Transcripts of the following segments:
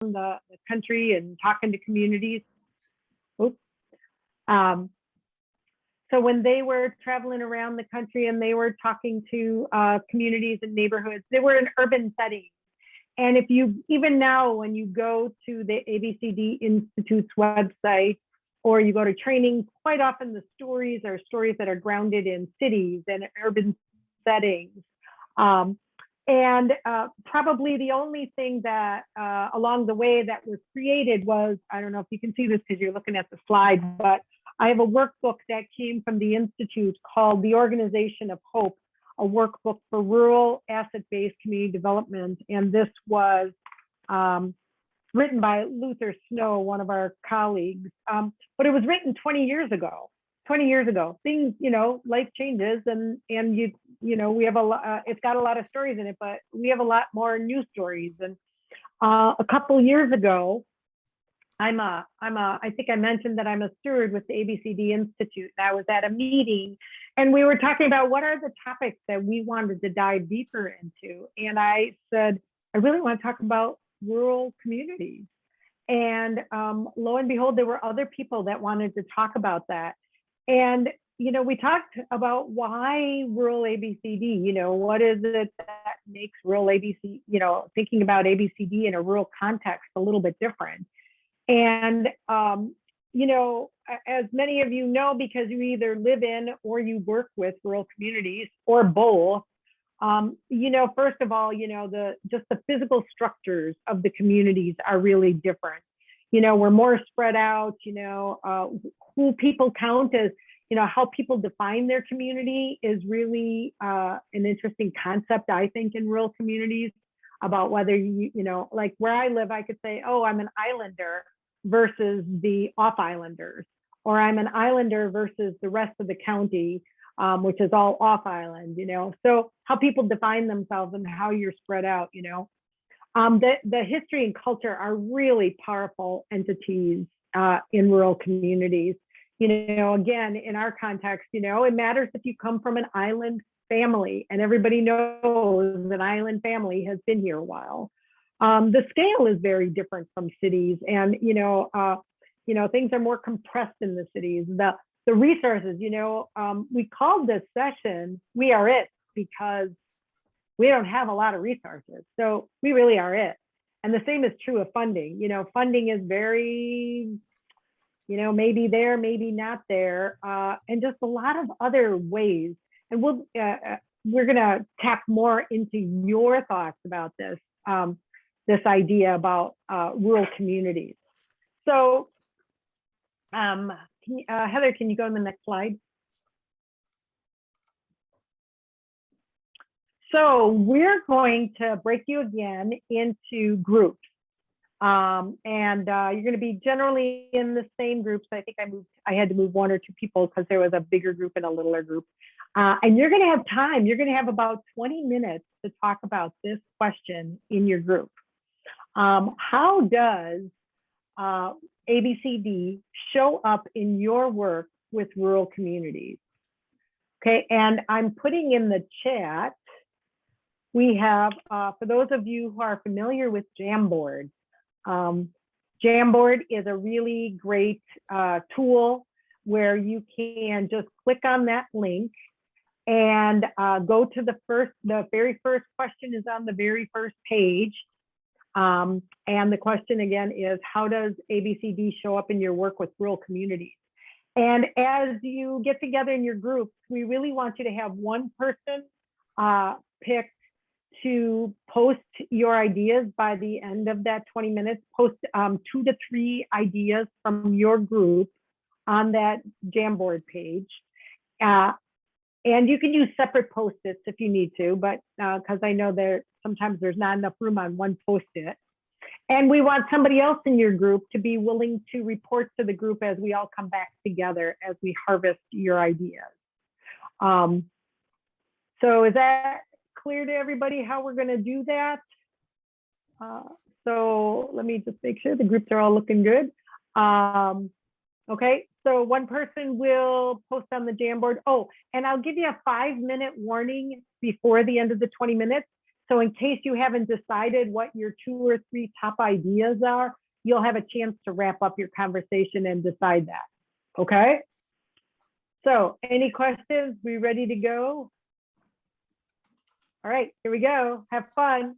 the country and talking to communities. Oops. So when they were traveling around the country and they were talking to communities and neighborhoods, they were in urban settings. And if you, even now, when you go to the ABCD Institute's website, or you go to trainings, quite often the stories are stories that are grounded in cities and urban settings. Probably the only thing that along the way that was created was, I don't know if you can see this because you're looking at the slide, but I have a workbook that came from the Institute called The Organization of Hope, a workbook for rural asset-based community development. And this was written by Luther Snow, one of our colleagues, but it was written 20 years ago. 20 years ago, things, life changes, and we have a lot. It's got a lot of stories in it, but we have a lot more new stories. And a couple years ago, I think I mentioned that I'm a steward with the ABCD Institute. And I was at a meeting, and we were talking about what are the topics that we wanted to dive deeper into. And I said, I really want to talk about rural communities. And lo and behold, there were other people that wanted to talk about that. And, we talked about why rural ABCD, what is it that makes rural ABC, thinking about ABCD in a rural context a little bit different. And, as many of you know, because you either live in or you work with rural communities or both, first of all, just the physical structures of the communities are really different. We're more spread out, who people count as, how people define their community is really an interesting concept, I think, in rural communities, about whether like where I live, I could say, oh, I'm an islander versus the off-islanders, or I'm an islander versus the rest of the county, which is all off-island, So how people define themselves and how you're spread out, the history and culture are really powerful entities in rural communities. Again, in our context, it matters if you come from an island family, and everybody knows an island family has been here a while. The scale is very different from cities, and things are more compressed in the cities. The resources, we called this session "We Are It" because we don't have a lot of resources, so we really are it. And the same is true of funding. Funding is very, maybe there, maybe not there, and just a lot of other ways. And we're going to tap more into your thoughts about this, this idea about rural communities. So, Heather, can you go to the next slide? So we're going to break you again into groups. And you're going to be generally in the same groups. I think I had to move one or two people because there was a bigger group and a littler group. And you're going to have time. You're going to have about 20 minutes to talk about this question in your group. How does ABCD show up in your work with rural communities? Okay, and I'm putting in the chat, we have, for those of you who are familiar with Jamboard, Jamboard is a really great tool where you can just click on that link and go to the very first question is on the very first page. And the question again is, how does ABCD show up in your work with rural communities? And as you get together in your groups, we really want you to have one person picked to post your ideas by the end of that 20 minutes. Post 2 to 3 ideas from your group on that Jamboard page. And you can use separate post-its if you need to, but because I know sometimes there's not enough room on one post-it. And we want somebody else in your group to be willing to report to the group as we all come back together as we harvest your ideas. So is that clear to everybody how we're going to do that? So let me just make sure the groups are all looking good. Okay, so one person will post on the Jamboard. Oh, and I'll give you a 5-minute warning before the end of the 20 minutes. So in case you haven't decided what your 2 or 3 top ideas are, you'll have a chance to wrap up your conversation and decide that. Okay? So any questions? We ready to go? All right, here we go. Have fun.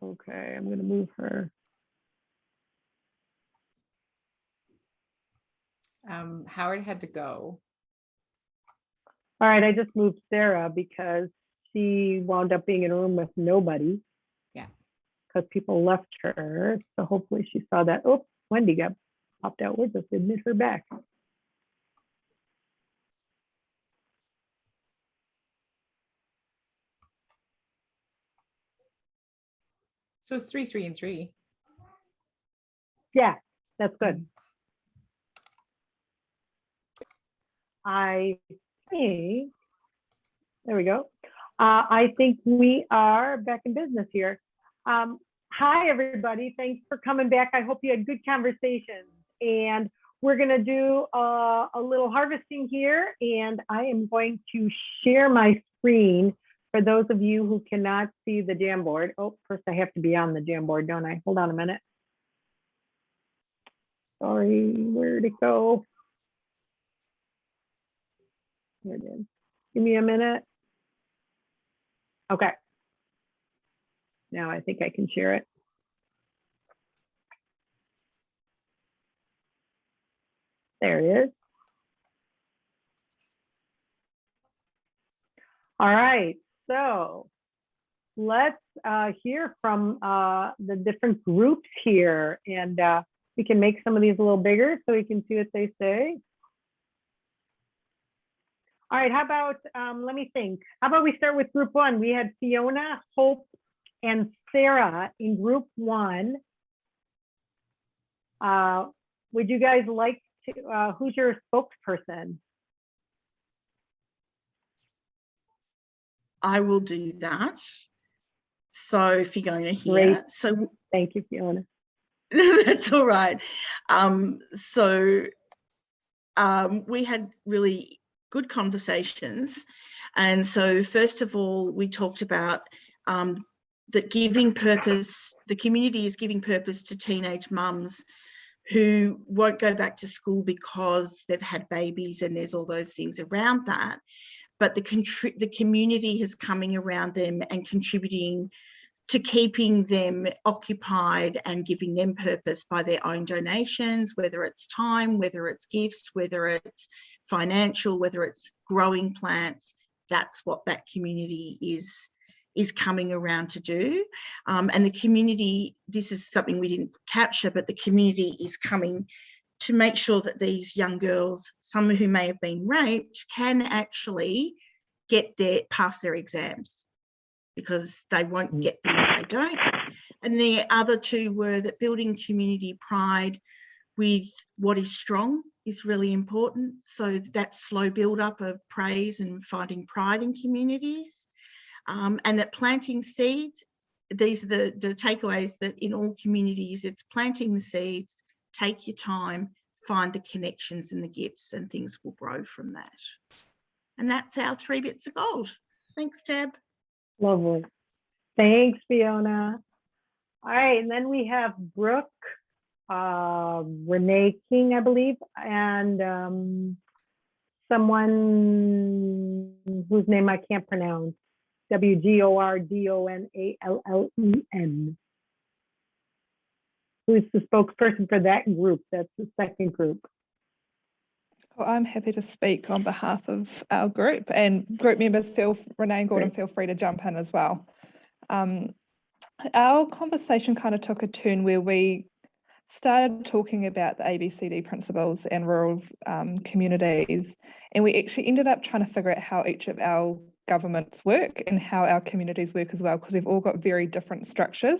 Okay, I'm going to move her. Howard had to go. All right, I just moved Sarah because she wound up being in a room with nobody. Yeah. Because people left her. So hopefully she saw that. Oh, Wendy got popped out with us. Admit her back. So it's 3, 3, and 3. Yeah, that's good. I think, there we go. I think we are back in business here. Hi, everybody. Thanks for coming back. I hope you had good conversations. And we're going to do a little harvesting here. And I am going to share my screen for those of you who cannot see the Jamboard. Oh, first I have to be on the Jamboard, don't I? Hold on a minute. Sorry, where'd it go? There it is. Give me a minute. Okay. Now I think I can share it. There it is. All right, so let's hear from the different groups here, and we can make some of these a little bigger so we can see what they say. All right, how about, let me think. How about we start with group 1? We had Fiona, Hope, and Sarah in group 1. Would you guys like to, who's your spokesperson? I will do that. So if you're going to hear, Great. so Thank you, Fiona. that's all right. We had really good conversations. And so first of all, we talked about that giving purpose, the community is giving purpose to teenage mums who won't go back to school because they've had babies, and there's all those things around that. But the community is coming around them and contributing to keeping them occupied and giving them purpose by their own donations, whether it's time, whether it's gifts, whether it's financial, whether it's growing plants. That's what that community is coming around to do. And the community, this is something we didn't capture, but the community is coming to make sure that these young girls, some who may have been raped, can actually get past their exams, because they won't get them if they don't. And the other two were that building community pride with what is strong is really important. So that slow build up of praise and finding pride in communities, and that planting seeds, these are the takeaways, that in all communities, it's planting the seeds, take your time, find the connections and the gifts, and things will grow from that. And that's our 3 bits of gold. Thanks, Tab. Lovely. Thanks, Fiona. All right, and then we have Brooke, Renee King, I believe, and someone whose name I can't pronounce, WGORDONALLEN. Who's the spokesperson for that group? That's the second group. Well, I'm happy to speak on behalf of our group, and group members, Renee and Gordon, feel free to jump in as well. Our conversation kind of took a turn where we started talking about the ABCD principles and rural communities, and we actually ended up trying to figure out how each of our governments work and how our communities work as well, because we've all got very different structures,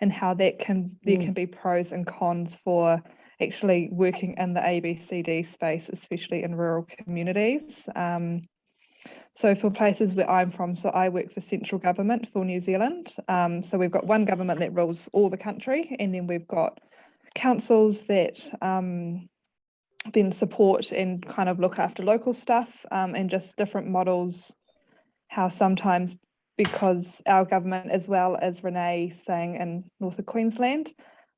and how that there can be pros and cons for actually working in the ABCD space, especially in rural communities. So for places where I'm from, so I work for central government for New Zealand. So we've got one government that rules all the country, and then we've got councils that then support and kind of look after local stuff, and just different models, how sometimes, because our government, as well as Renee saying in North of Queensland,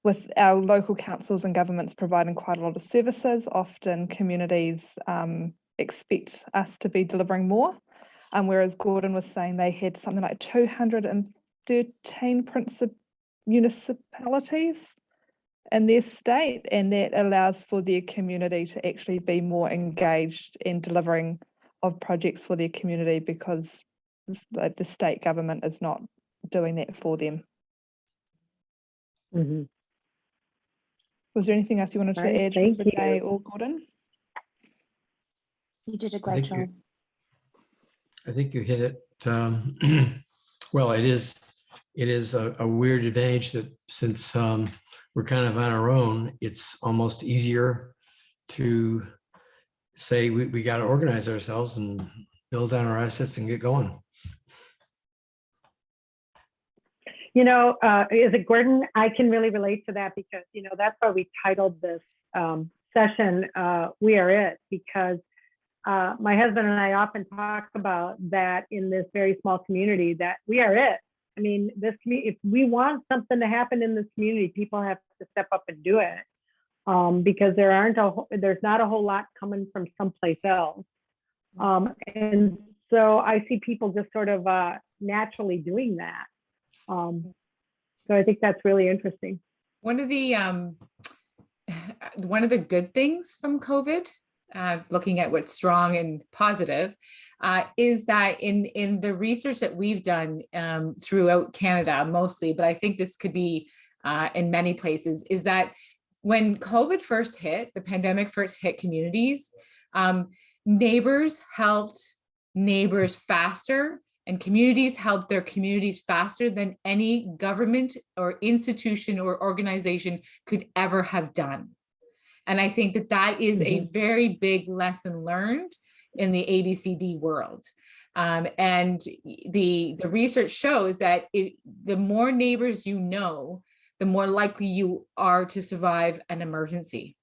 with our local councils and governments providing quite a lot of services, often communities expect us to be delivering more. Whereas Gordon was saying they had something like 213 municipalities in their state, and that allows for their community to actually be more engaged in delivering of projects for their community, because the state government is not doing that for them. Mm-hmm. Was there anything else you wanted to add, Thank Renee you. or Gordon? You did a great job. I think you hit it. Well, it is a weird advantage that since we're kind of on our own, it's almost easier to say we got to organize ourselves and build on our assets and get going. You know, is it Gordon? I can really relate to that, because, you know, that's why we titled this session, We Are It, because my husband and I often talk about that in this very small community, that we are it. I mean, this if we want something to happen in this community, people have to step up and do it, because there's not a whole lot coming from someplace else. And so I see people just sort of naturally doing that. So I think that's really interesting. One of the good things from COVID, looking at what's strong and positive, is that in the research that we've done throughout Canada mostly, but I think this could be in many places, is that when COVID first hit, the pandemic first hit communities, neighbors helped neighbors faster, and communities helped their communities faster than any government or institution or organization could ever have done. And I think that is a very big lesson learned in the ABCD world. And the research shows that the more neighbors you know, the more likely you are to survive an emergency.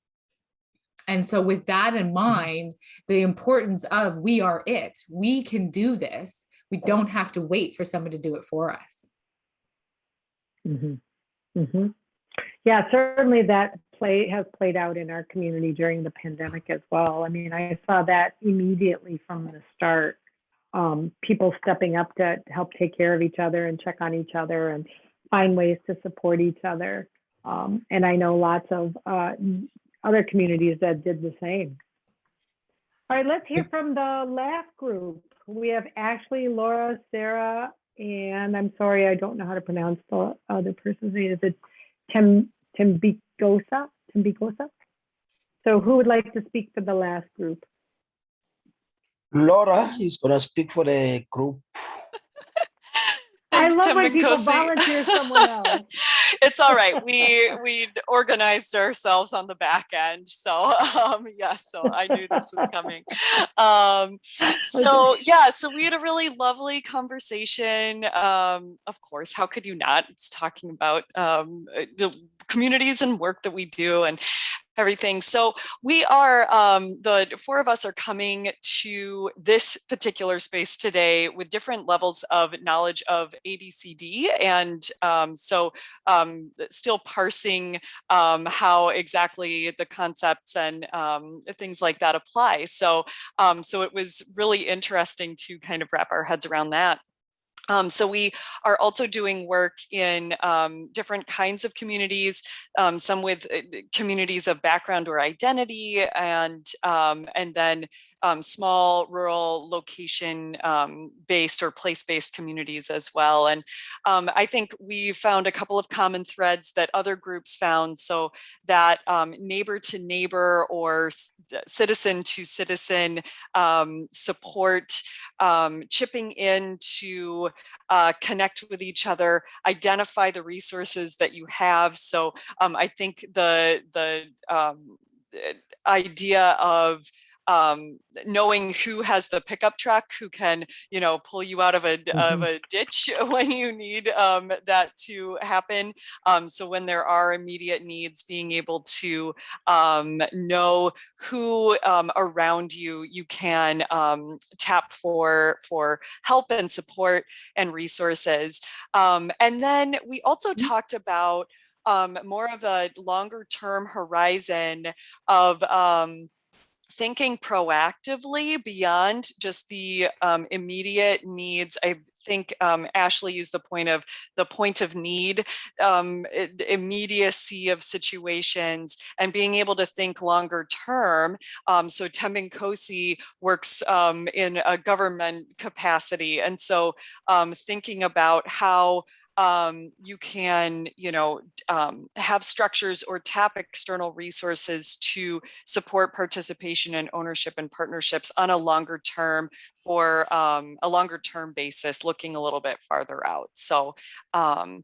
And so with that in mind, the importance of we are it, we can do this. We don't have to wait for someone to do it for us. Yeah, certainly that has played out in our community during the pandemic as well. I mean, I saw that immediately from the start. People stepping up to help take care of each other and check on each other and find ways to support each other. And I know lots of other communities that did the same. All right, let's hear from the last group. We have Ashley, Laura, Sarah, and I'm sorry, I don't know how to pronounce the other person's name. Is it Timbigosa? So who would like to speak for the last group? Laura is going to speak for the group. I love when people volunteer someone else. It's all right. We organized ourselves on the back end. So yes, so I knew this was coming. So we had a really lovely conversation. Of course, how could you not? It's talking about the communities and work that we do and everything. So we are, the four of us are coming to this particular space today with different levels of knowledge of ABCD. And still parsing how exactly the concepts and things like that apply. So it was really interesting to kind of wrap our heads around that. So we are also doing work in different kinds of communities, some with communities of background or identity, and then small rural location based or place-based communities as well. And I think we found a couple of common threads that other groups found, so that neighbor to neighbor or citizen to citizen support, chipping in to connect with each other, identify the resources that you have. So I think the idea of knowing who has the pickup truck, who can, you know, pull you out of a ditch when you need that to happen. So when there are immediate needs, being able to know who around you you can tap for help and support and resources. And then we also talked about more of a longer term horizon of thinking proactively beyond just the immediate needs. I think Ashley used the point of need, immediacy of situations, and being able to think longer term. So Tembenkosi works in a government capacity, and so thinking about how you can, you know, have structures or tap external resources to support participation and ownership and partnerships on a longer term for a longer term basis, looking a little bit farther out. So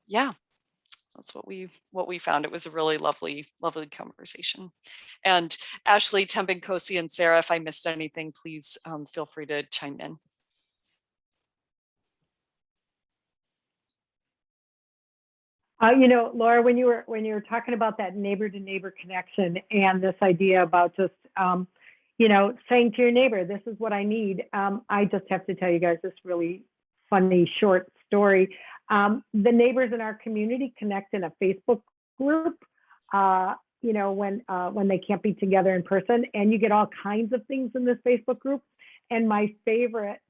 yeah, that's what we found. It was a really lovely conversation. And Ashley, Tembenkosi, and Sarah, if I missed anything, please feel free to chime in. You know, Laura, when you were talking about that neighbor to neighbor connection and this idea about just, you know, saying to your neighbor, this is what I need. I just have to tell you guys this really funny short story. The neighbors in our community connect in a Facebook group, you know, when they can't be together in person, and you get all kinds of things in this Facebook group. And my favorite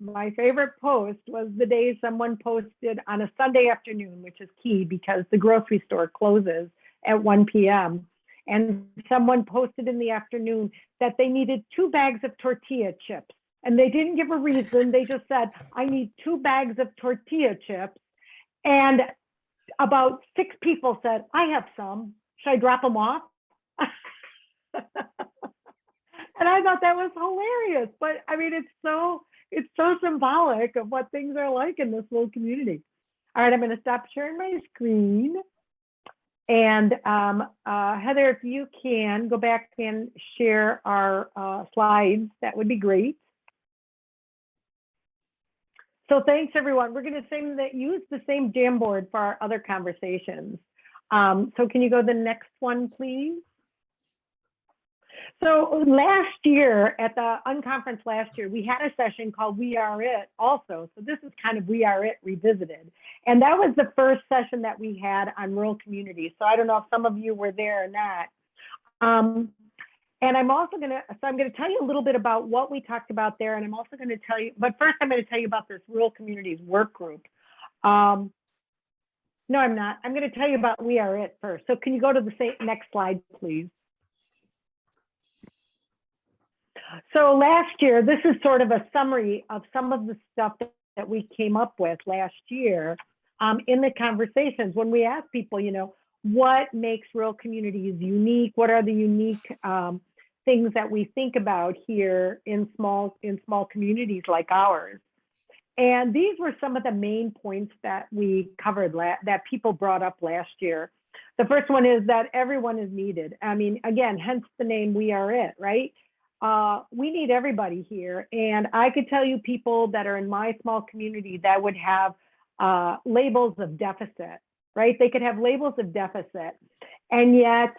post was the day someone posted on a Sunday afternoon, which is key because the grocery store closes at 1 p.m. And someone posted in the afternoon that they needed 2 bags of tortilla chips. And they didn't give a reason. They just said, I need 2 bags of tortilla chips. And about 6 people said, I have some. Should I drop them off? And I thought that was hilarious. But I mean, it's so symbolic of what things are like in this little community. All right, I'm going to stop sharing my screen. And Heather, if you can go back and share our slides, that would be great. So thanks, everyone. We're going to use the same Jamboard for our other conversations. So can you go to the next one, please? So last year at the UnConference last year, we had a session called We Are It also. So this is kind of We Are It revisited. And that was the first session that we had on rural communities. So I don't know if some of you were there or not. And I'm also going to tell you a little bit about what we talked about there. And I'm also going to tell you, but first I'm going to tell you about this rural communities work group. No, I'm not. I'm going to tell you about We Are It first. So can you go to the next slide, please? So last year, this is sort of a summary of some of the stuff that we came up with last year in the conversations when we asked people, you know, what makes rural communities unique? What are the unique things that we think about here in small communities like ours? And these were some of the main points that we covered that people brought up last year. The first one is that everyone is needed. I mean, again, hence the name We Are It, right? We need everybody here. And I could tell you people that are in my small community that would have labels of deficit, right? They could have labels of deficit, and yet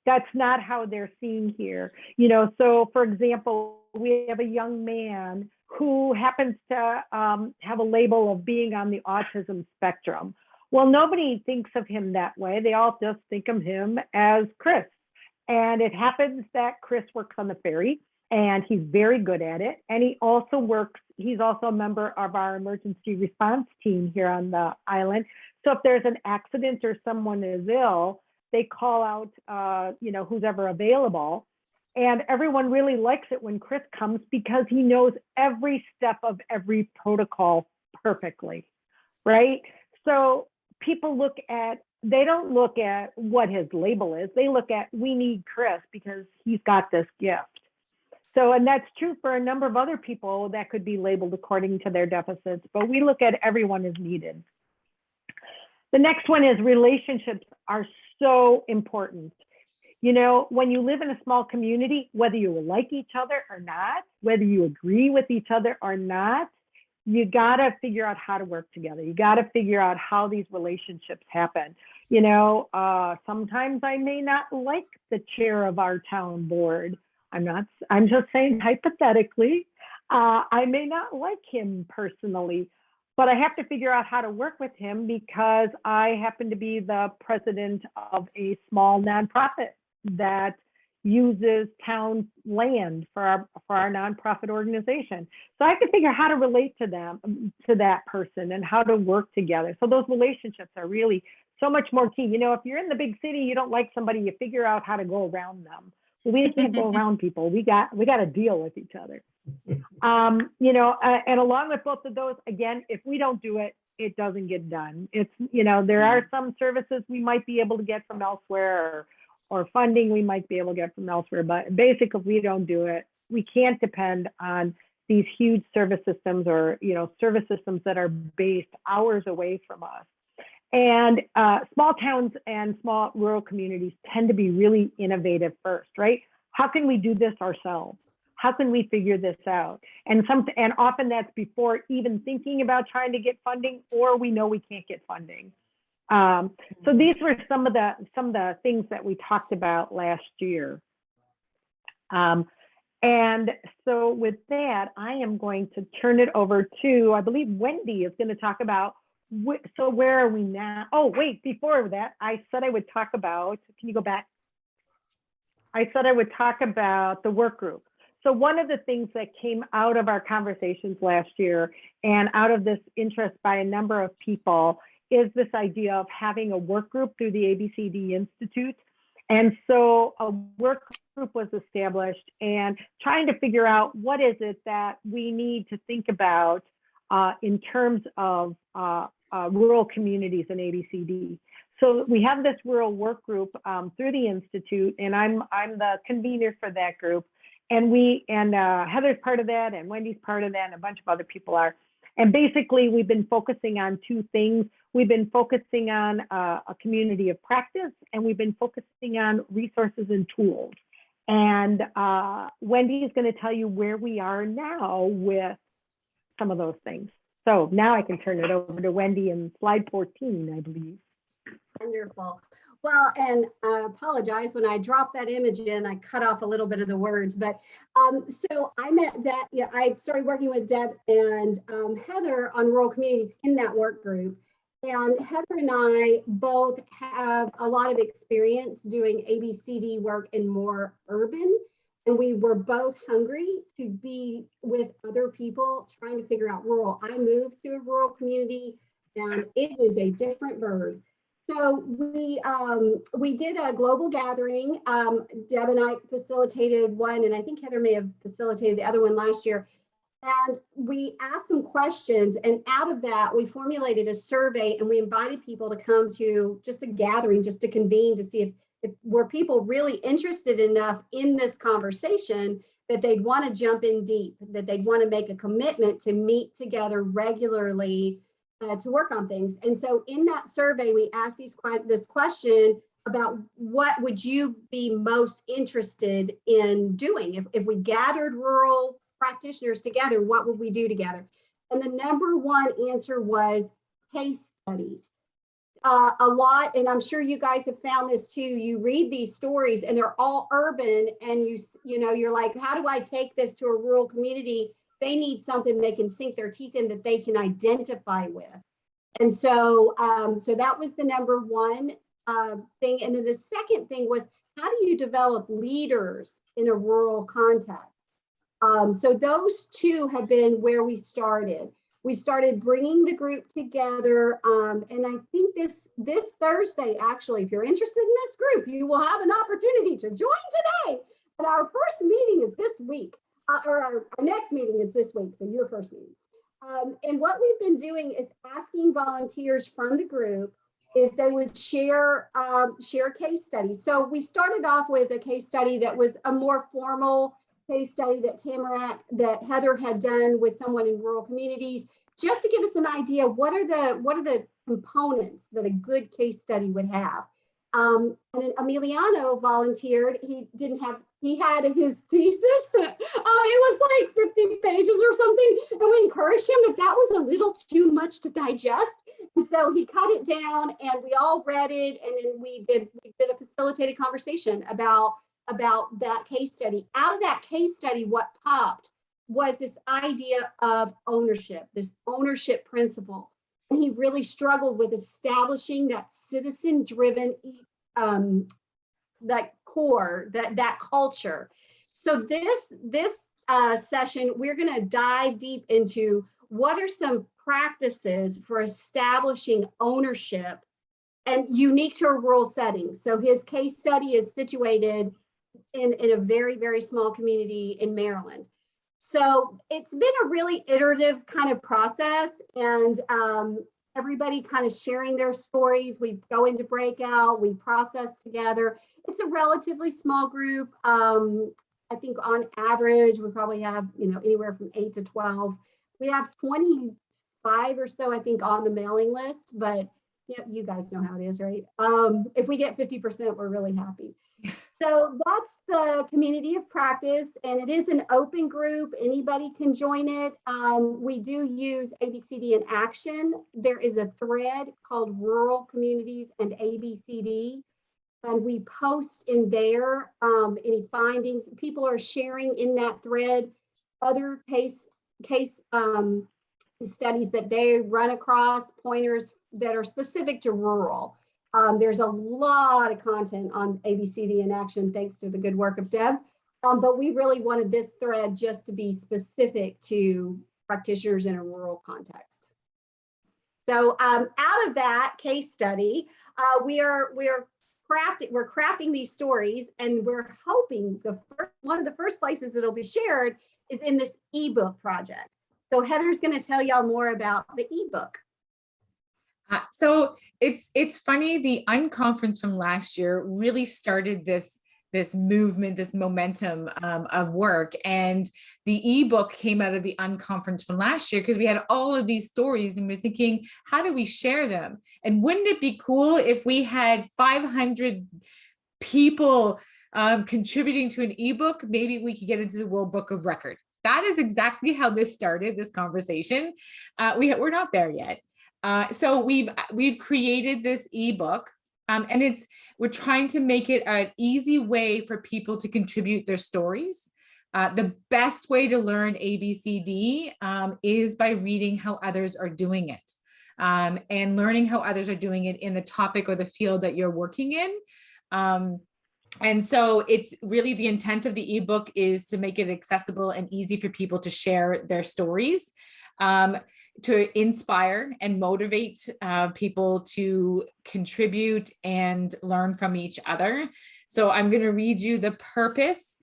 that's not how they're seen here. You know, so for example, we have a young man who happens to have a label of being on the autism spectrum. Well, nobody thinks of him that way. They all just think of him as Chris. And it happens that Chris works on the ferry and he's very good at it. And he's also a member of our emergency response team here on the island. So if there's an accident or someone is ill, they call out, you know, who's ever available. And everyone really likes it when Chris comes because he knows every step of every protocol perfectly, right? So people they don't look at what his label is. They look at, we need Chris because he's got this gift. So, and that's true for a number of other people that could be labeled according to their deficits, but we look at everyone as needed. The next one is relationships are so important. You know, when you live in a small community, whether you like each other or not, whether you agree with each other or not, you got to figure out how to work together. You got to figure out how these relationships happen. You know, sometimes I may not like the chair of our town board. I'm just saying hypothetically, I may not like him personally, but I have to figure out how to work with him because I happen to be the president of a small nonprofit that uses town land for our nonprofit organization. So I have to figure out how to relate to them, to that person, and how to work together. So those relationships are really so much more key. You know, if you're in the big city, you don't like somebody, you figure out how to go around them. Well, we can't go around people. We got to deal with each other. You know, and along with both of those, again, if we don't do it, it doesn't get done. It's, you know, there are some services we might be able to get from elsewhere, or funding we might be able to get from elsewhere, but basically if we don't do it, we can't depend on these huge service systems, or, you know, service systems that are based hours away from us. And small towns and small rural communities tend to be really innovative first, right? How can we do this ourselves? How can we figure this out? And often that's before even thinking about trying to get funding, or we know we can't get funding. So these were some of the things that we talked about last year. And so with that, I am going to turn it over to, I believe Wendy is going to talk about, so where are we now? Oh, wait, before that, I said I would talk about, can you go back? I said I would talk about the work group. So one of the things that came out of our conversations last year and out of this interest by a number of people is this idea of having a work group through the ABCD Institute. And so a work group was established, and trying to figure out what is it that we need to think about in terms of rural communities in ABCD. So we have this rural work group through the Institute, and I'm the convener for that group. And Heather's part of that, and Wendy's part of that, and a bunch of other people are. And basically, we've been focusing on two things. We've been focusing on a community of practice, and we've been focusing on resources and tools. And Wendy is going to tell you where we are now with some of those things. So now I can turn it over to Wendy in slide 14, I believe. Wonderful. Well, and I apologize, when I dropped that image in, I cut off a little bit of the words, but so I met Deb, yeah, I started working with Deb and Heather on rural communities in that work group. And Heather and I both have a lot of experience doing ABCD work in more urban, and we were both hungry to be with other people trying to figure out rural. I moved to a rural community and it was a different bird. So we did a global gathering. Deb and I facilitated one, and I think Heather may have facilitated the other one last year. And we asked some questions, and out of that, we formulated a survey, and we invited people to come to just a gathering, just to convene, to see if were people really interested enough in this conversation that they'd want to jump in deep, that they'd want to make a commitment to meet together regularly to work on things. And so in that survey, we asked this question about what would you be most interested in doing? If we gathered rural practitioners together, what would we do together? And the number one answer was case studies. A lot, and I'm sure you guys have found this too, you read these stories and they're all urban, and you know, you're like, how do I take this to a rural community? They need something they can sink their teeth in, that they can identify with. And so, so that was the number one thing. And then the second thing was, how do you develop leaders in a rural context? So those two have been where we started. We started bringing the group together. And I think this Thursday, actually, if you're interested in this group, you will have an opportunity to join today. And our first meeting is this week. Or our next meeting is this week, so your first meeting. And what we've been doing is asking volunteers from the group if they would share case studies. So we started off with a case study that was a more formal case study that Heather had done with someone in rural communities, just to give us an idea, what are the components that a good case study would have. And then Emiliano volunteered. He had his thesis. It was like 50 pages or something. And we encouraged him that was a little too much to digest. And so he cut it down and we all read it. And then we did a facilitated conversation about that case study. Out of that case study, what popped was this idea of ownership, this ownership principle. And he really struggled with establishing that citizen-driven that core, that culture. So this session, we're going to dive deep into what are some practices for establishing ownership and unique to a rural setting. So his case study is situated in a very, very small community in Maryland. So it's been a really iterative kind of process, and everybody kind of sharing their stories. We go into breakout, we process together. It's a relatively small group. I think on average, we probably have, anywhere from 8 to 12. We have 25 or so, I think, on the mailing list, but you guys know how it is, right? If we get 50%, we're really happy. So that's the community of practice, and it is an open group. Anybody can join it. We do use ABCD in action. There is a thread called Rural Communities and ABCD, and we post in there any findings. People are sharing in that thread other case studies that they run across, pointers that are specific to rural. There's a lot of content on ABCD in action, thanks to the good work of Deb. But we really wanted this thread just to be specific to practitioners in a rural context. So out of that case study, we're crafting these stories, and we're hoping one of the first places it'll be shared is in this ebook project. So Heather's going to tell y'all more about the ebook. So it's funny, the UnConference from last year really started this movement, this momentum of work, and the ebook came out of the UnConference from last year because we had all of these stories and we're thinking, how do we share them? And wouldn't it be cool if we had 500 people contributing to an ebook? Maybe we could get into the World Book of Record. That is exactly how this started, this conversation. We're not there yet. So we've created this ebook, and we're trying to make it an easy way for people to contribute their stories. The best way to learn ABCD is by reading how others are doing it, and learning how others are doing it in the topic or the field that you're working in. And so it's really the intent of the ebook is to make it accessible and easy for people to share their stories, to inspire and motivate people to contribute and learn from each other. So I'm going to read you the purpose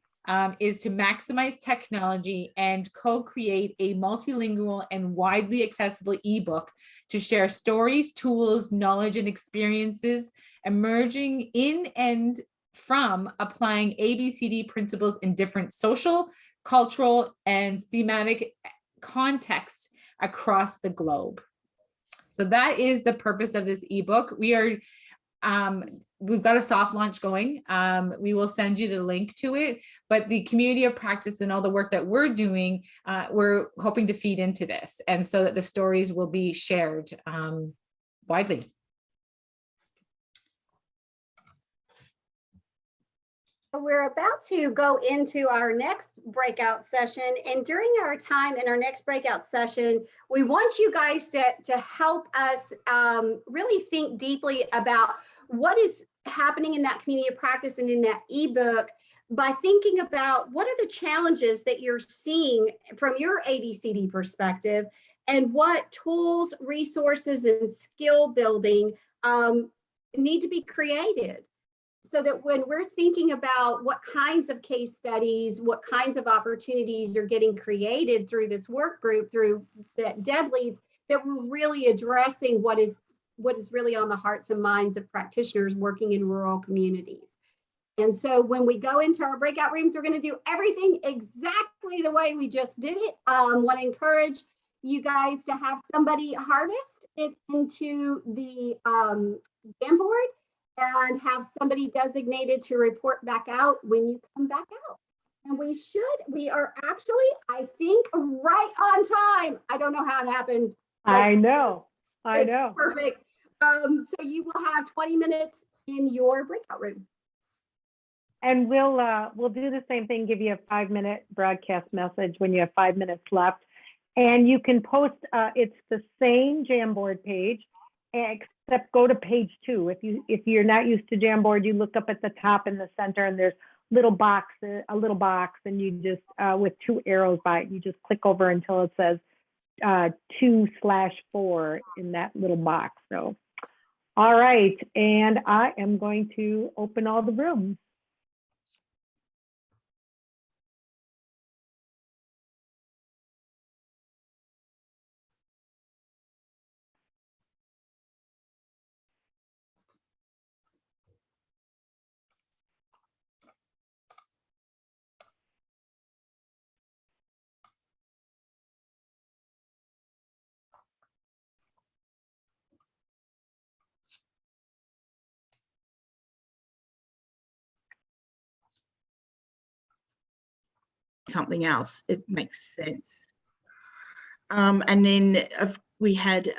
is to maximize technology and co-create a multilingual and widely accessible ebook to share stories, tools, knowledge, and experiences emerging in and from applying ABCD principles in different social, cultural, and thematic contexts across the globe. So that is the purpose of this ebook. We've got a soft launch going. We will send you the link to it, but the community of practice and all the work that we're doing, we're hoping to feed into this, and so that the stories will be shared widely. We're about to go into our next breakout session, and during our time in our next breakout session, we want you guys to help us really think deeply about what is happening in that community of practice and in that ebook by thinking about what are the challenges that you're seeing from your ABCD perspective, and what tools, resources, and skill building need to be created. So that when we're thinking about what kinds of case studies, what kinds of opportunities are getting created through this work group, through that Deb leads, that we're really addressing what is really on the hearts and minds of practitioners working in rural communities. And so when we go into our breakout rooms, we're going to do everything exactly the way we just did it. Want to encourage you guys to have somebody harvest it into the Jamboard. and have somebody designated to report back out when you come back out. And we are actually, I think, right on time. I don't know how it happened. I know. It's perfect. So you will have 20 minutes in your breakout room. And we'll do the same thing, give you a 5-minute broadcast message when you have 5 minutes left. And you can post, it's the same Jamboard page, except go to page 2. If you're not used to Jamboard, you look up at the top in the center and there's a little box, and you just, with 2 arrows by it, you just click over until it says 2/4 in that little box. So, all right. And I am going to open all the rooms. Something else, it makes sense. And then we had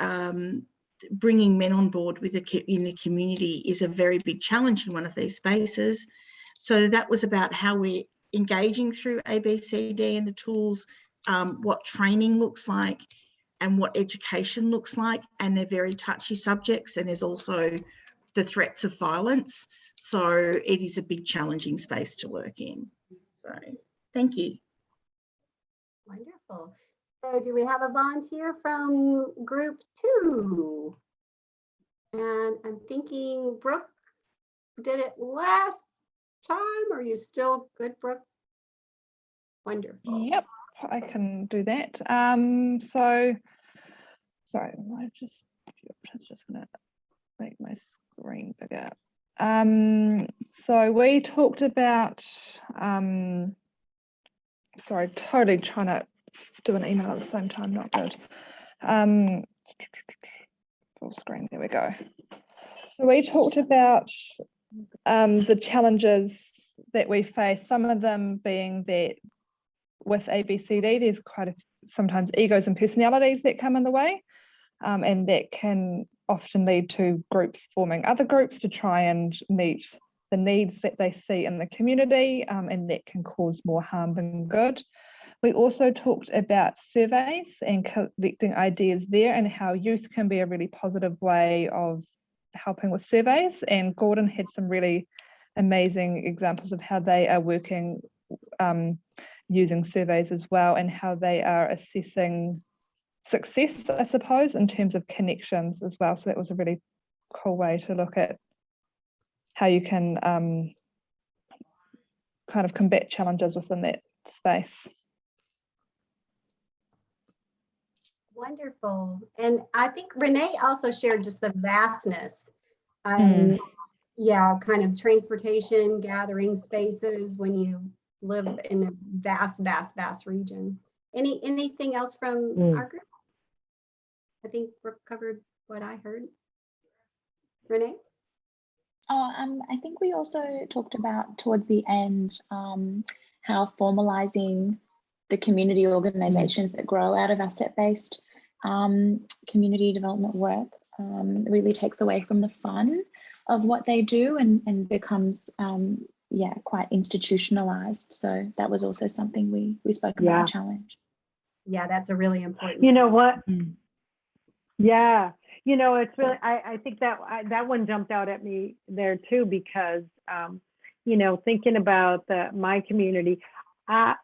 bringing men on board in the community is a very big challenge in one of these spaces. So that was about how we're engaging through ABCD and the tools, what training looks like and what education looks like. And they're very touchy subjects, and there's also the threats of violence. So it is a big challenging space to work in. So thank you. Wonderful. So do we have a volunteer from group 2? And I'm thinking Brooke did it last time. Are you still good, Brooke? Wonderful. Yep, I can do that. So, sorry, I just gonna make my screen bigger. So we talked about, sorry, totally trying to do an email at the same time, not good. Full screen, there we go. So we talked about the challenges that we face, some of them being that with ABCD, there's sometimes egos and personalities that come in the way, and that can often lead to groups forming other groups to try and meet the needs that they see in the community, and that can cause more harm than good. We also talked about surveys and collecting ideas there, and how youth can be a really positive way of helping with surveys. And Gordon had some really amazing examples of how they are working using surveys as well, and how they are assessing success, I suppose, in terms of connections as well. So that was a really cool way to look at how you can kind of combat challenges within that space. Wonderful. And I think Renee also shared just the vastness. Yeah, kind of transportation, gathering spaces when you live in a vast region. Anything else from our group? I think Brooke covered what I heard. Renee? I think we also talked about towards the end how formalizing the community organizations that grow out of asset-based community development work really takes away from the fun of what they do and becomes quite institutionalized. So that was also something we spoke about, a challenge. Yeah, that's a really important. You know what? Yeah, you know, it's really, I think that one jumped out at me there too, because, you know, thinking about my community, I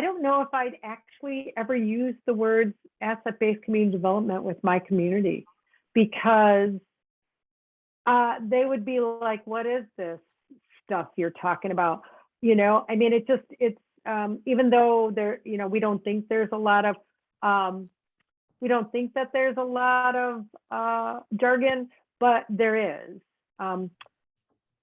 don't know if I'd actually ever use the words asset-based community development with my community, because they would be like, what is this stuff you're talking about? You know, I mean, it's even though there, you know, we don't think that there's a lot of jargon, but there is.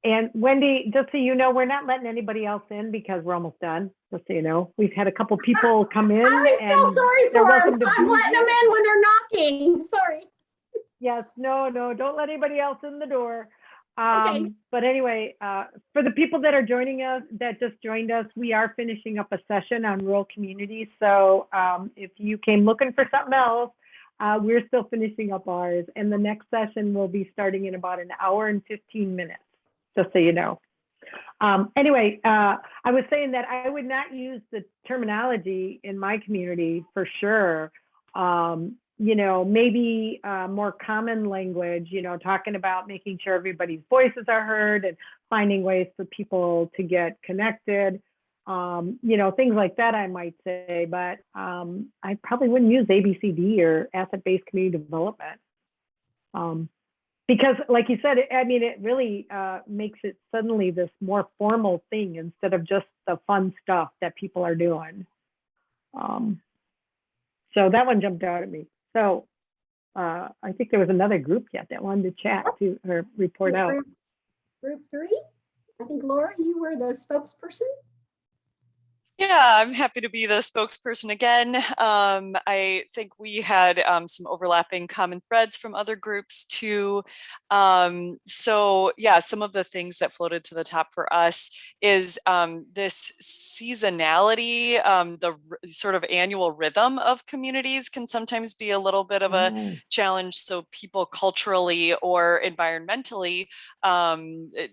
And Wendy, just so you know, we're not letting anybody else in because we're almost done. Just so you know, we've had a couple people come in. I'm so sorry for them. I'm letting them in when they're knocking. Sorry. Yes, no, don't let anybody else in the door. Okay. But anyway, for the people that are joining us, that just joined us, we are finishing up a session on rural communities. So if you came looking for something else, we're still finishing up ours. And the next session will be starting in about an hour and 15 minutes, just so you know. Anyway, I was saying that I would not use the terminology in my community for sure. You know, maybe more common language, you know, talking about making sure everybody's voices are heard and finding ways for people to get connected. You know, things like that I might say, but I probably wouldn't use ABCD or asset-based community development. Because like you said, I mean, it really makes it suddenly this more formal thing instead of just the fun stuff that people are doing. So that one jumped out at me. So I think there was another group yet that wanted to chat to or report out. Group 3, I think Laura, you were the spokesperson. Yeah, I'm happy to be the spokesperson again. I think we had some overlapping common threads from other groups too. So yeah, some of the things that floated to the top for us is this seasonality, the sort of annual rhythm of communities can sometimes be a little bit of a challenge. So people culturally or environmentally,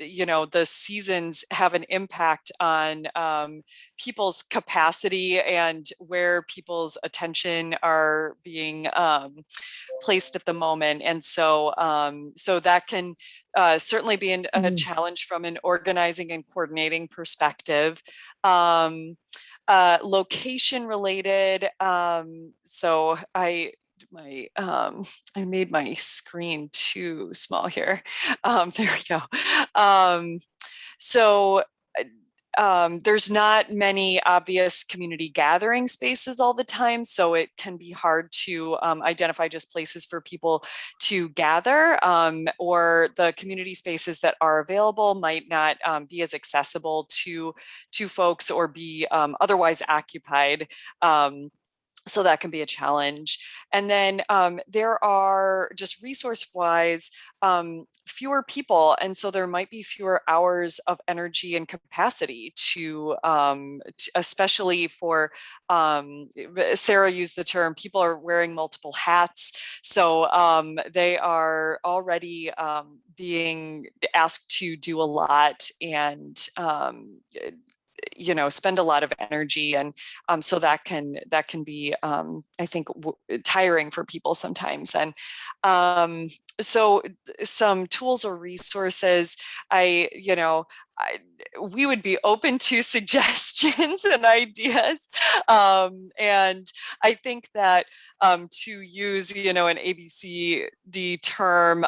you know, the seasons have an impact on people's capacity and where people's attention are being placed at the moment. And so so that can certainly be a challenge from an organizing and coordinating perspective. Location related. So I made my screen too small here. There we go. So there's not many obvious community gathering spaces all the time, so it can be hard to identify just places for people to gather, or the community spaces that are available might not be as accessible to folks or be otherwise occupied. So that can be a challenge. And then there are just resource-wise, fewer people. And so there might be fewer hours of energy and capacity to especially for, Sarah used the term, people are wearing multiple hats. So they are already being asked to do a lot and you know, spend a lot of energy, and so that can be I think tiring for people sometimes. And so some tools or resources, we would be open to suggestions and ideas, and I think that to use, you know, an ABCD term,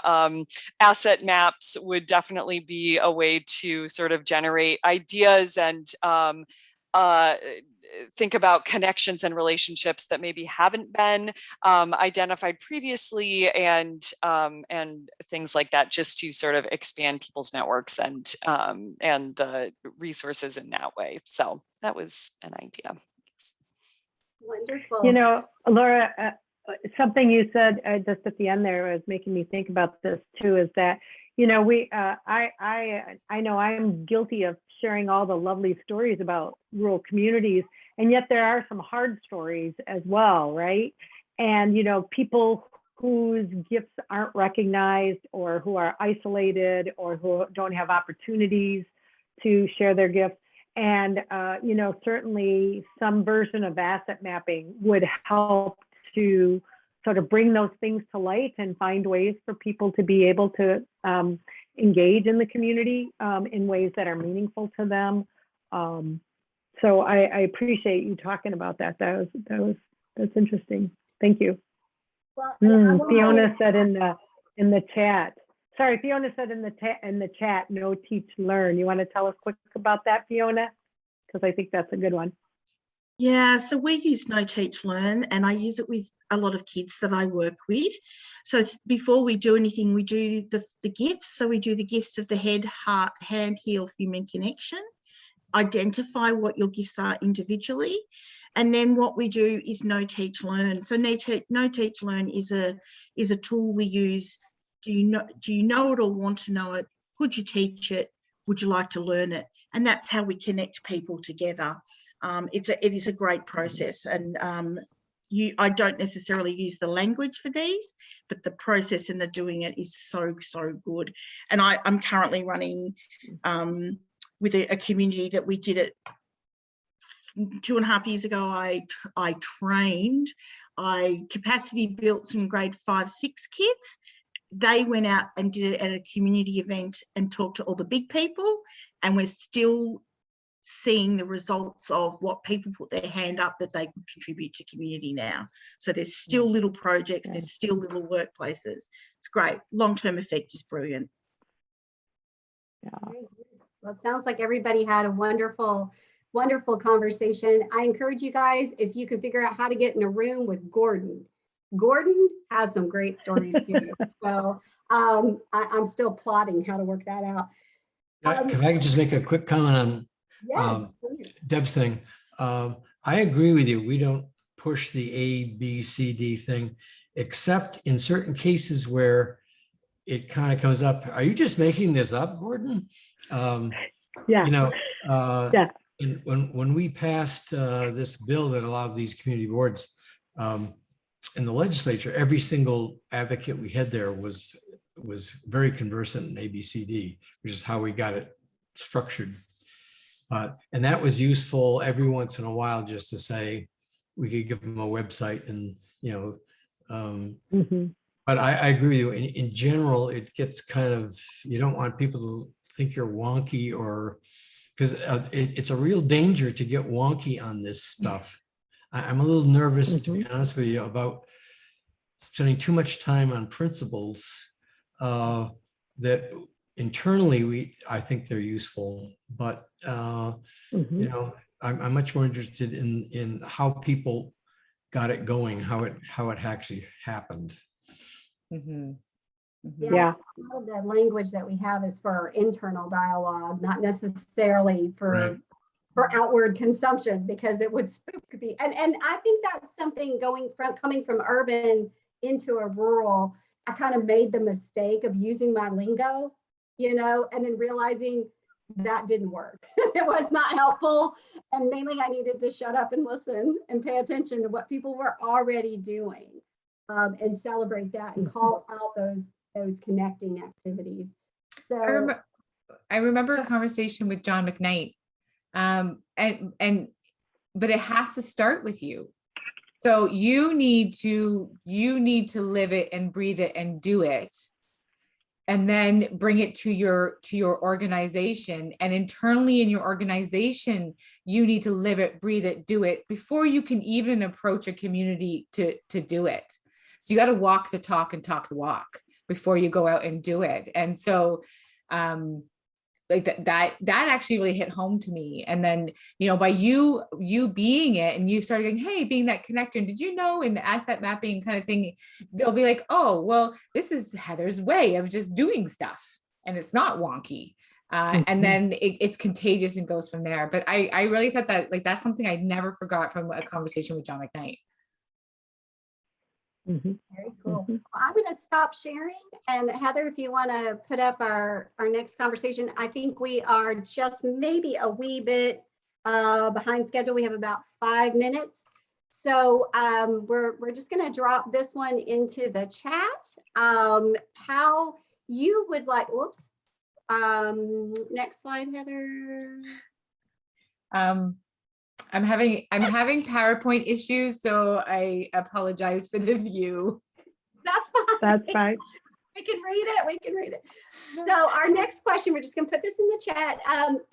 asset maps would definitely be a way to sort of generate ideas and think about connections and relationships that maybe haven't been identified previously, and things like that, just to sort of expand people's networks and the resources in that way. So that was an idea. Wonderful. You know, Laura, something you said just at the end there was making me think about this too, is that, you know, I know I'm guilty of sharing all the lovely stories about rural communities, and yet there are some hard stories as well, right? And, you know, people whose gifts aren't recognized, or who are isolated, or who don't have opportunities to share their gifts. And, you know, certainly some version of asset mapping would help to sort of bring those things to light and find ways for people to be able to engage in the community in ways that are meaningful to them. So I appreciate you talking about that. That's interesting. Thank you. Well, Fiona said in the chat. Sorry, Fiona said in the chat, no, teach, learn. You want to tell us quick about that, Fiona? Because I think that's a good one. Yeah, so we use No Teach Learn, and I use it with a lot of kids that I work with. So before we do anything, we do the gifts. So we do the gifts of the head, heart, hand, heel, human connection. Identify what your gifts are individually, And then what we do is Know, Teach, Learn. So Know, Teach, Learn is a tool we use. Do you know it or want to know it? Could you teach it? Would you like to learn it? And that's how we connect people together. It is a great process, and I don't necessarily use the language for these, but the process and the doing it is so good. And I'm currently running with a community that we did it 2.5 years ago. I trained, I capacity built some grade 5, 6 kids. They went out and did it at a community event and talked to all the big people, and we're still seeing the results of what people put their hand up that they could contribute to community now. So there's still little projects, there's still little workplaces. It's great. Long-term effect is brilliant. Yeah. Well, it sounds like everybody had a wonderful conversation. I encourage you guys, if you can figure out how to get in a room with Gordon. Gordon has some great stories too. So I'm still plotting how to work that out. If I could just make a quick comment on Yes, Deb's thing. I agree with you. We don't push the A, B, C, D thing, except in certain cases where it kind of comes up. Are you just making this up, Gordon? Yeah. You know, Yeah. when we passed this bill that allowed these community boards in the legislature, every single advocate we had there was very conversant in ABCD, which is how we got it structured. And that was useful every once in a while, just to say we could give them a website, and but I agree with you. In general, it gets kind of, you don't want people to think you're wonky, or because it's a real danger to get wonky on this stuff. I'm a little nervous, to be honest with you, about spending too much time on principles that internally I think they're useful, but you know, I'm much more interested in how people got it going, how it actually happened. Yeah. All of the language that we have is for our internal dialogue, not necessarily for outward consumption, because it would spook people. And I think that's something coming from urban into a rural. I kind of made the mistake of using my lingo, and then realizing that didn't work. It was not helpful. And mainly I needed to shut up and listen and pay attention to what people were already doing, and celebrate that and call out those connecting activities. So I remember a conversation with John McKnight, but it has to start with you. So you need to live it and breathe it and do it, and then bring it to your organization. And internally in your organization, you need to live it, breathe it, do it before you can even approach a community to do it. So you got to walk the talk and talk the walk before you go out and do it. And so like that actually really hit home to me. And then, by you being it, and you started going, hey, being that connector, and did you know, in the asset mapping kind of thing, they'll be like, oh, well, this is Heather's way of just doing stuff, and it's not wonky. And then it's contagious and goes from there. But I really thought that, like, that's something I never forgot from a conversation with John McKnight. Very cool. Well, I'm going to stop sharing. And Heather, if you want to put up our next conversation, I think we are just maybe a wee bit behind schedule. We have about 5 minutes. So we're just going to drop this one into the chat. How you would like, whoops. Next slide, Heather. I'm having PowerPoint issues, so I apologize for the view. That's fine. That's fine. We can read it. So our next question, we're just going to put this in the chat.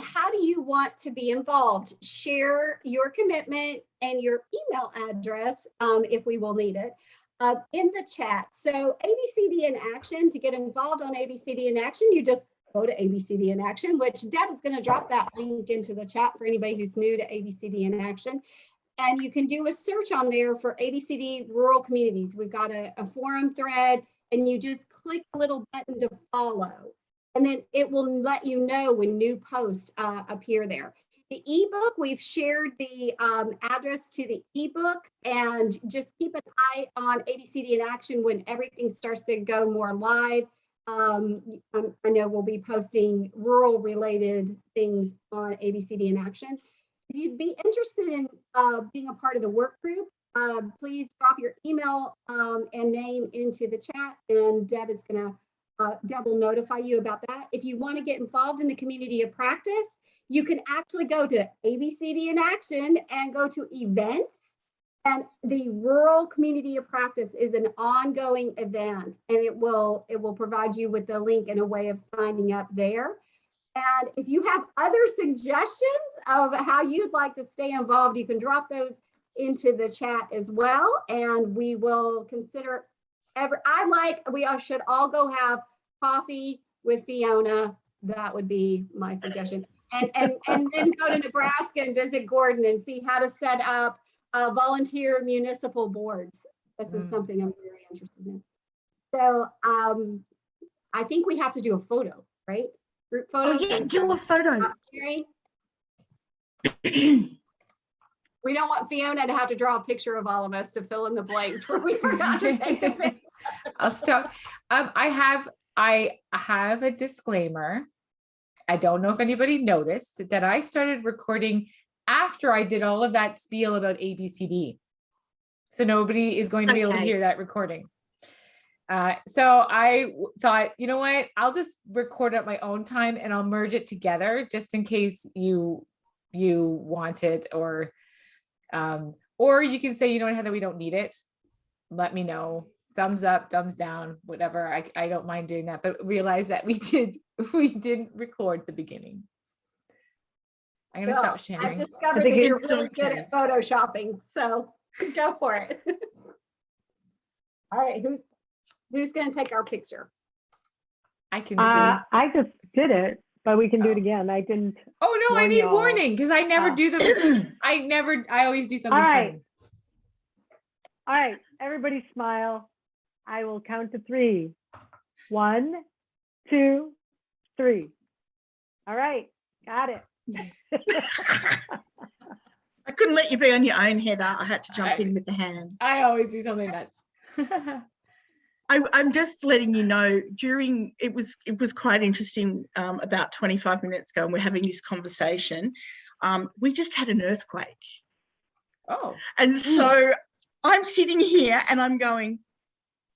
How do you want to be involved? Share your commitment and your email address if we will need it in the chat. So ABCD in Action, to get involved on ABCD in Action, you just go to ABCD in Action, which Deb is going to drop that link into the chat for anybody who's new to ABCD in Action. And you can do a search on there for ABCD rural communities. We've got a forum thread, and you just click the little button to follow. And then it will let you know when new posts appear there. The ebook, we've shared the address to the ebook, and just keep an eye on ABCD in action when everything starts to go more live. I know we'll be posting rural related things on ABCD in action. If you'd be interested in being a part of the work group, please drop your email and name into the chat, and Deb will notify you about that. If you want to get involved in the community of practice, you can actually go to ABCD in action and go to events. And the Rural Community of Practice is an ongoing event, and it will provide you with the link and a way of signing up there. And if you have other suggestions of how you'd like to stay involved, you can drop those into the chat as well, and we will consider. We should all go have coffee with Fiona. That would be my suggestion. And then go to Nebraska and visit Gordon and see how to set up volunteer municipal boards. This is something I'm very interested in. So I think we have to do a photo, right? Group photo. Oh yeah, do a photo. We don't want Fiona to have to draw a picture of all of us to fill in the blanks where we forgot to take a picture. I'll stop. I have a disclaimer. I don't know if anybody noticed that I started recording after I did all of that spiel about ABCD. So nobody is going to be able to hear that recording. So I thought, you know what, I'll just record at my own time and I'll merge it together just in case you want it, or you can say, you know what, Heather, we don't need it. Let me know. Thumbs up, thumbs down, whatever. I don't mind doing that, but realize that we didn't record the beginning. I'm gonna stop sharing. I discovered that you're really good at photoshopping, so go for it. All right, who's gonna take our picture? I can do. I just did it, but we can do it again. I didn't. Oh no, I need warning because I never do them. I always do something. All right. Funny. All right, everybody smile. I will count to 3. 1, 2, 3. All right, got it. I couldn't let you be on your own, Heather. I had to jump in with the hands. I always do something nuts. I'm just letting you know, it was quite interesting about 25 minutes ago, and we're having this conversation. We just had an earthquake. Oh. And so I'm sitting here and I'm going,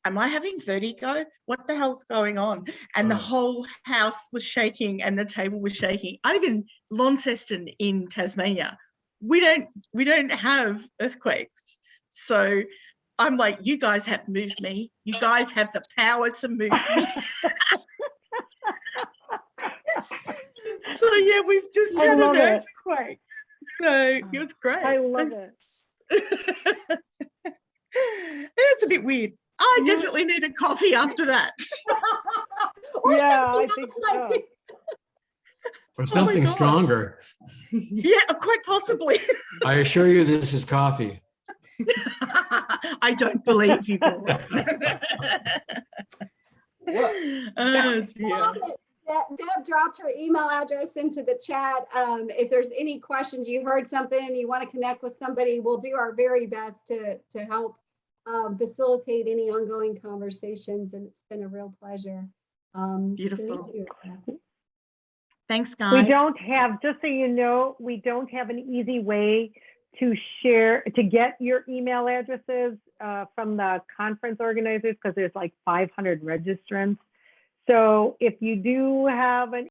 am I having vertigo? What the hell's going on? And the whole house was shaking and the table was shaking. I live in Launceston in Tasmania. We don't have earthquakes. So I'm like, you guys have moved me. You guys have the power to move me. So yeah, we've just had an earthquake. So it was great. I love it. It's a bit weird. I definitely need a coffee after that. Yeah, I think so. Or something stronger. Yeah, quite possibly. I assure you this is coffee. I don't believe you. Oh dear. Deb dropped her email address into the chat. If there's any questions, you heard something, you want to connect with somebody, we'll do our very best to help facilitate any ongoing conversations. And it's been a real pleasure. Beautiful. To meet you. Thanks, guys. We don't have, just so you know, we don't have an easy way to get your email addresses from the conference organizers, because there's like 500 registrants. So if you do have an